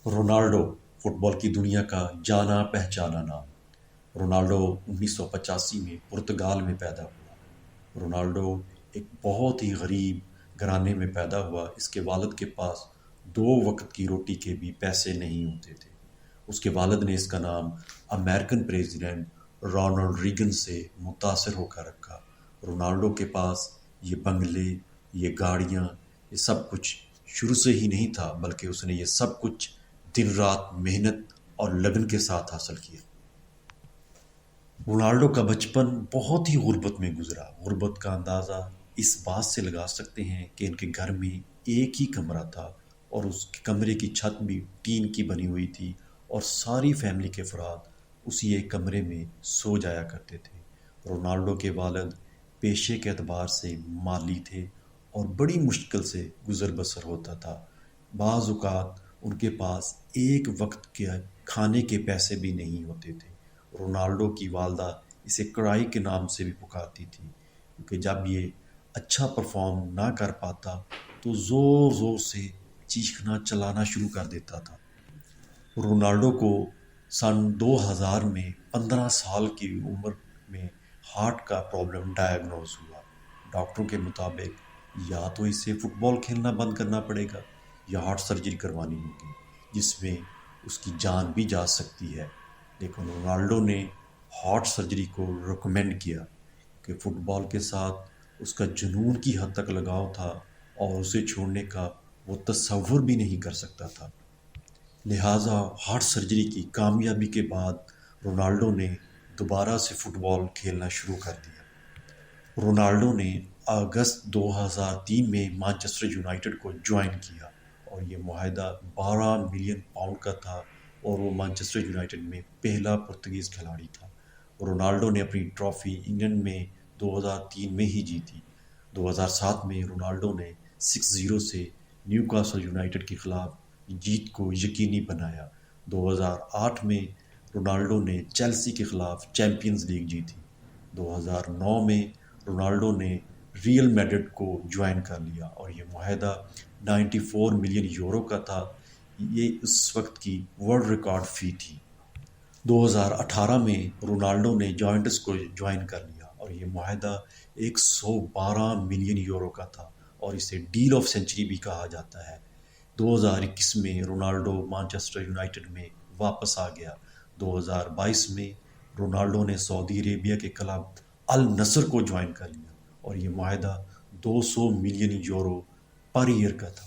Ronaldo fit بال کی دنیا کا جانا پہچانا نام۔ رونالڈو 1985 میں پرتگال میں پیدا ہوا۔ رونالڈو ایک بہت ہی غریب گھرانے میں پیدا ہوا۔ اس کے والد کے پاس 2 وقت کی روٹی کے بھی پیسے نہیں ہوتے تھے۔ اس کے والد نے اس کا نام امریکن پریزیڈنٹ رونالڈ ریگن سے متاثر ہو کر رکھا۔ رونالڈو کے پاس یہ بنگلے، یہ گاڑیاں، یہ سب کچھ شروع سے ہی نہیں تھا، بلکہ اس نے یہ سب کچھ دن رات محنت اور لگن کے ساتھ حاصل کیا۔ رونالڈو کا بچپن بہت ہی غربت میں گزرا۔ غربت کا اندازہ اس بات سے لگا سکتے ہیں کہ ان کے گھر میں ایک ہی کمرہ تھا اور اس کمرے کی چھت بھی ٹین کی بنی ہوئی تھی اور ساری فیملی کے افراد اسی ایک کمرے میں سو جایا کرتے تھے۔ رونالڈو کے والد پیشے کے اعتبار سے مالی تھے اور بڑی مشکل سے گزر بسر ہوتا تھا۔ بعض اوقات ان کے پاس ایک وقت کے کھانے کے پیسے بھی نہیں ہوتے تھے۔ رونالڈو کی والدہ اسے کڑائی کے نام سے بھی پکارتی تھی، کیونکہ جب یہ اچھا پرفارم نہ کر پاتا تو زور زور سے چیخنا چلانا شروع کر دیتا تھا۔ رونالڈو کو سن 2000 میں 15 سال کی عمر میں ہارٹ کا پرابلم ڈائیگنوز ہوا۔ ڈاکٹروں کے مطابق یا تو اسے فٹ بال کھیلنا بند کرنا پڑے گا یا ہارٹ سرجری کروانی ہوگی، جس میں اس کی جان بھی جا سکتی ہے۔ لیکن رونالڈو نے ہارٹ سرجری کو ریکمینڈ کیا کہ فٹ بال کے ساتھ اس کا جنون کی حد تک لگاؤ تھا اور اسے چھوڑنے کا وہ تصور بھی نہیں کر سکتا تھا۔ لہٰذا ہارٹ سرجری کی کامیابی کے بعد رونالڈو نے دوبارہ سے فٹ بال کھیلنا شروع کر دیا۔ رونالڈو نے اگست 2003 میں مانچسٹر یونائیٹڈ کو جوائن کیا اور یہ معاہدہ 12 ملین پاؤنڈ کا تھا اور وہ مانچسٹر یونائیٹڈ میں پہلا پرتگیز کھلاڑی تھا۔ رونالڈو نے اپنی ٹرافی انگلینڈ میں 2003 میں ہی جیتی۔ 2007 میں رونالڈو نے 6-0 سے نیوکاسل یونائیٹڈ کے خلاف جیت کو یقینی بنایا۔ 2008 میں رونالڈو نے چیلسی کے خلاف چیمپئنز لیگ جیتی۔ 2009 میں رونالڈو نے ریئل میڈرڈ کو جوائن کر لیا اور یہ معاہدہ 94 ملین یورو کا تھا۔ یہ اس وقت کی ورلڈ ریکارڈ فی تھی۔ 2018 میں رونالڈو نے جوونٹس کو جوائن کر لیا اور یہ معاہدہ 112 ملین یورو کا تھا اور اسے ڈیل آف سینچری بھی کہا جاتا ہے۔ 2021 میں رونالڈو مانچسٹر یونائیٹڈ میں واپس آ گیا۔ 2022 میں رونالڈو نے سعودی عربیہ کے کلب النصر کو جوائن کر لیا اور یہ معاہدہ 200 ملین یورو پر ایئر کا تھا۔